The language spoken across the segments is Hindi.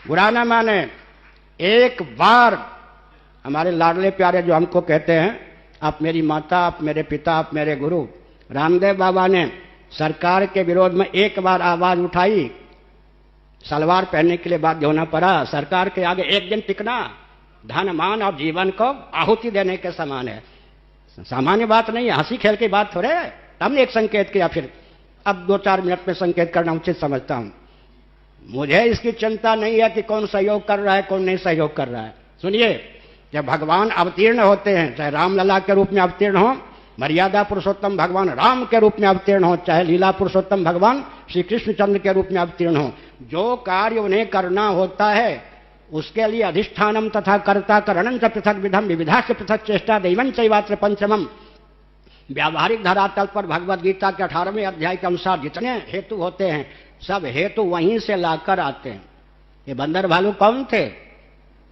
बुरा ना माने। एक बार हमारे लाडले प्यारे जो हमको कहते हैं, आप मेरी माता, आप मेरे पिता, आप मेरे गुरु, रामदेव बाबा ने सरकार के विरोध में एक बार आवाज उठाई, सलवार पहनने के लिए बाध्य होना पड़ा। सरकार के आगे एक दिन टिकना धन मान और जीवन को आहुति देने के समान है। सामान्य बात नहीं है, हंसी खेल की बात थोड़े है। हमने एक संकेत किया, फिर अब 2-4 मिनट में संकेत करना उचित समझता हूं। मुझे इसकी चिंता नहीं है कि कौन सहयोग कर रहा है, कौन नहीं सहयोग कर रहा है। सुनिए, जब भगवान अवतीर्ण होते हैं, चाहे रामलला के रूप में अवतीर्ण हो, मर्यादा पुरुषोत्तम भगवान राम के रूप में अवतीर्ण हो, चाहे लीला पुरुषोत्तम भगवान श्री कृष्णचंद्र के रूप में अवतीर्ण हो, जो कार्य उन्हें करना होता है उसके लिए अधिष्ठानम तथा कर्ता करणं च पृथक विधम विविधा से पृथक चेष्टा दैवं चैवात्र पंचमम। व्यावहारिक धरातल पर भगवद गीता के 18वें अध्याय के अनुसार जितने हेतु होते हैं, सब हेतु वहीं से लाकर आते हैं। ये बंदर भालू कौन थे?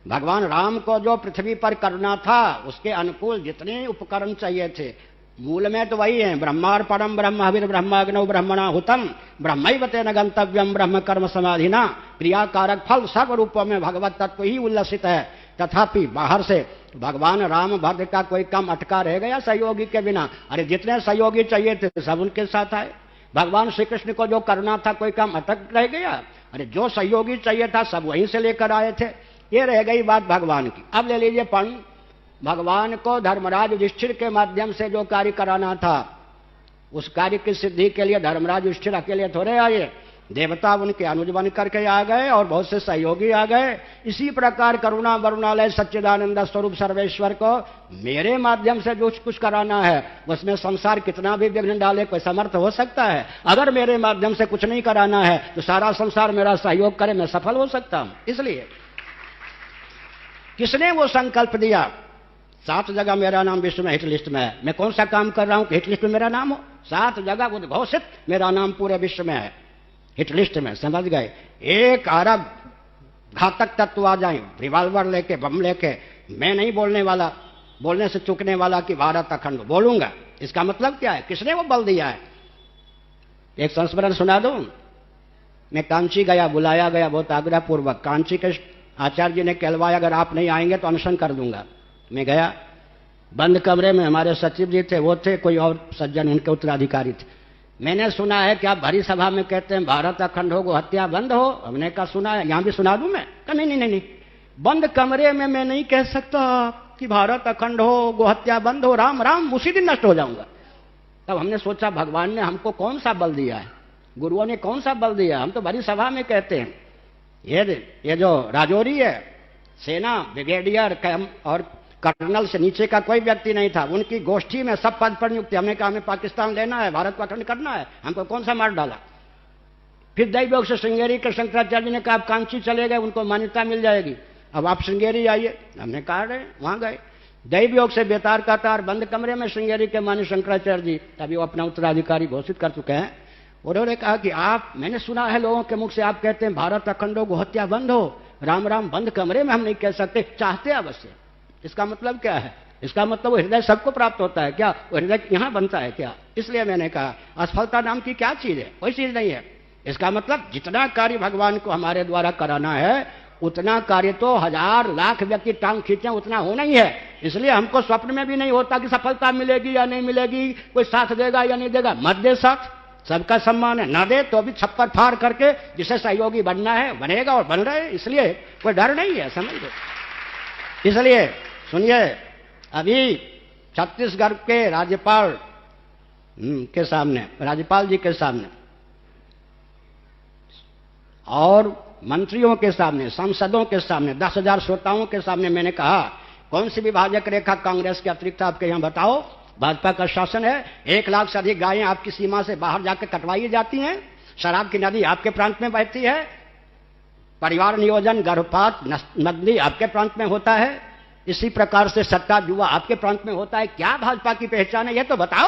भगवान राम को जो पृथ्वी पर करना था उसके अनुकूल जितने उपकरण चाहिए थे, मूल में तो वही है। ब्रह्मार्पणम ब्रह्म हविर ब्रह्माग्नौ ब्रह्मणा हुतम ब्रह्मैव तेन गंतव्यम ब्रह्म कर्म समाधिना। क्रियाकारक फल सब रूपों में भगवत तत्व ही उल्लसित है। तथापि बाहर से भगवान राम भद्र का कोई काम अटका रह गया सहयोगी के बिना? अरे जितने सहयोगी चाहिए थे सब उनके साथ आए। भगवान श्री कृष्ण को जो करना था कोई काम अटक रह गया? अरे जो सहयोगी चाहिए था सब वहीं से लेकर आए थे। ये रह गई बात भगवान की। अब ले लीजिए पंड, भगवान को धर्मराज युधिष्ठिर के माध्यम से जो कार्य कराना था, उस कार्य की सिद्धि के लिए धर्मराज युधिष्ठिर अकेले थोड़े आए, देवता उनके अनुज बन करके आ गए और बहुत से सहयोगी आ गए। इसी प्रकार करुणा वरुणालय सच्चिदानंद स्वरूप सर्वेश्वर को मेरे माध्यम से जो कुछ कराना है, उसमें संसार कितना भी विघ्न डाले कोई समर्थ हो सकता है? अगर मेरे माध्यम से कुछ नहीं कराना है तो सारा संसार मेरा सहयोग करे, मैं सफल हो सकता हूं। इसलिए किसने वो संकल्प दिया? 7 जगह मेरा नाम विश्व में हिट लिस्ट में है। मैं कौन सा काम कर रहा हूं कि हिट लिस्ट में मेरा नाम हो? 7 जगह उद्घोषित मेरा नाम पूरे विश्व में है, हिट लिस्ट में। समझ गए? 1 अरब घातक तत्व आ जाए रिवाल्वर लेके, बम लेके, मैं नहीं बोलने वाला, बोलने से चूकने वाला कि भारत अखंड, बोलूंगा। इसका मतलब क्या है? किसने वो बल दिया है? एक संस्मरण सुना दूं। मैं कांची गया, बुलाया गया बहुत आग्रह पूर्वक। कांची के आचार्य जी ने कहलवाया अगर आप नहीं आएंगे तो अनशन कर दूंगा। मैं गया, बंद कमरे में हमारे सचिव जी थे, वो थे, कोई और सज्जन उनके उत्तराधिकारी थे। मैंने सुना है कि आप भरी सभा में कहते हैं भारत अखंड हो, गो हत्या बंद हो। हमने कहा सुना है, यहां भी सुना दूं मैं? कहा नहीं नहीं नहीं, बंद कमरे में मैं नहीं कह सकता कि भारत अखंड हो, गो हत्या बंद हो, राम राम, उसी दिन नष्ट हो जाऊंगा। तब हमने सोचा भगवान ने हमको कौन सा बल दिया है, गुरुओं ने कौन सा बल दिया? हम तो भरी सभा में कहते हैं। ये जो राजौरी है, सेना ब्रिगेडियर और कर्नल से नीचे का कोई व्यक्ति नहीं था। उनकी गोष्ठी में सब पद पर नियुक्ति। हमने कहा हमें पाकिस्तान लेना है, भारत को अखंड करना है, हमको कौन सा मार डाला? फिर दैवयोग से श्रृंगेरी के शंकराचार्य ने कहा आप कांची चले गए, उनको मान्यता मिल जाएगी, अब आप श्रृंगेरी आइए। हमने कहा रहे, वहां गए। दैवयोग से बेतार का तार, बंद कमरे में श्रृंगेरी के मान्य शंकराचार्य जी, तभी वो अपना उत्तराधिकारी घोषित कर चुके हैं। उन्होंने कहा कि आप, मैंने सुना है लोगों के मुख से आप कहते हैं भारत अखंड हो, गो हत्या बंद हो, राम राम, बंद कमरे में हम नहीं कह सकते, चाहते अवश्य। इसका मतलब क्या है? इसका मतलब वो हृदय सबको प्राप्त होता है क्या? वो हृदय यहां बनता है क्या? इसलिए मैंने कहा असफलता नाम की क्या चीज है? कोई चीज नहीं है। इसका मतलब जितना कार्य भगवान को हमारे द्वारा कराना है, उतना कार्य तो 1000 लाख व्यक्ति टांग खींचे उतना होना ही है। इसलिए हमको स्वप्न में भी नहीं होता कि सफलता मिलेगी या नहीं मिलेगी, कोई साथ देगा या नहीं देगा। मत दे साथ, सबका सम्मान है। न दे तो भी छप्पर फाड़ करके जिसे सहयोगी बनना है बनेगा और बन रहे, इसलिए कोई डर नहीं है, समझ लो। इसलिए सुनिए, अभी छत्तीसगढ़ के राज्यपाल के सामने, राज्यपाल जी के सामने और मंत्रियों के सामने, सांसदों के सामने, 10,000 श्रोताओं के सामने मैंने कहा कौन सी विभाजक रेखा कांग्रेस के अतिरिक्त आपके यहां बताओ? भाजपा का शासन है, 1 लाख से अधिक गायें आपकी सीमा से बाहर जाकर कटवाई जाती हैं, शराब की नदी आपके प्रांत में बहती है, परिवार नियोजन गर्भपात नकदी आपके प्रांत में होता है, इसी प्रकार से सट्टा जुआ आपके प्रांत में होता है। क्या भाजपा की पहचान है ये तो बताओ?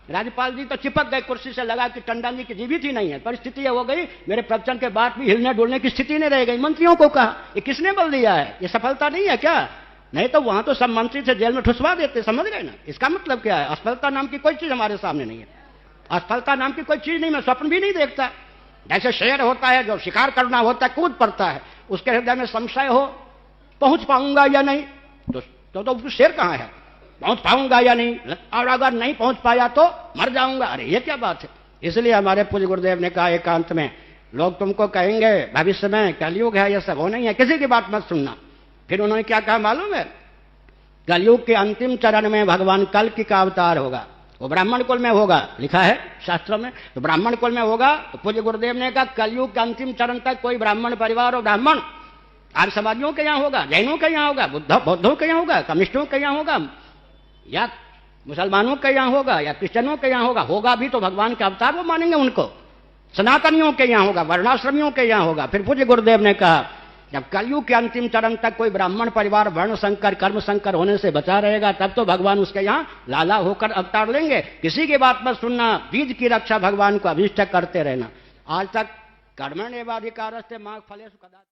राज्यपाल जी तो चिपक गए कुर्सी से, लगा कि टंडन जी की जीवित ही नहीं है। परिस्थिति हो गई, मेरे प्रवचन के बाद भी हिलने डुलने की स्थिति नहीं रह गई। मंत्रियों को कहा ये किसने बल दिया है? ये सफलता नहीं है क्या? नहीं तो वहां तो सब मंत्री से जेल में ठुसवा देते, समझ गए ना? इसका मतलब क्या है? असफलता नाम की कोई चीज हमारे सामने नहीं है। असफलता नाम की कोई चीज नहीं, मैं स्वप्न भी नहीं देखता। जैसे शेर होता है जो शिकार करना होता है कूद पड़ता है, उसके हृदय में संशय हो, पहुंच पाऊंगा या नहीं, तो शेर कहां है, पहुंच पाऊंगा या नहीं, और अगर नहीं पहुंच पाया तो मर जाऊंगा। अरे ये क्या बात है। इसलिए हमारे पूज्य गुरुदेव ने कहा एकांत में, लोग तुमको कहेंगे भविष्य में कलयुग है, ये सब हो नहीं है, किसी की बात मत सुनना। फिर उन्होंने क्या कहा मालूम है, कलयुग के अंतिम चरण में भगवान कल्कि का अवतार होगा, वो ब्राह्मण कुल में होगा, लिखा है शास्त्रों में। तो ब्राह्मण कुल में होगा, तो पूज्य गुरुदेव ने कहा कलयुग के अंतिम चरण तक कोई ब्राह्मण परिवार और ब्राह्मण आर्य समाजियों के यहाँ होगा, जैनों के यहाँ होगा, बौद्धों के यहाँ होगा, कम्युनिस्टों के यहाँ होगा, या मुसलमानों के यहाँ होगा, या क्रिश्चियनों के यहाँ होगा। होगा भी तो भगवान के अवतार वो मानेंगे उनको। सनातनियों के यहाँ होगा, वर्णाश्रमियों के यहाँ होगा। फिर पूज्य गुरुदेव ने कहा जब कलयुग के अंतिम चरण तक कोई ब्राह्मण परिवार वर्ण संकर कर्म संकर होने से बचा रहेगा, तब तो भगवान उसके यहाँ लाला होकर अवतार लेंगे। किसी की बात मत सुनना, बीज की रक्षा भगवान को अभिष्ट करते रहना। आज तक कर्मण्येवाधिकारस्ते मा फलेषु कदाचन।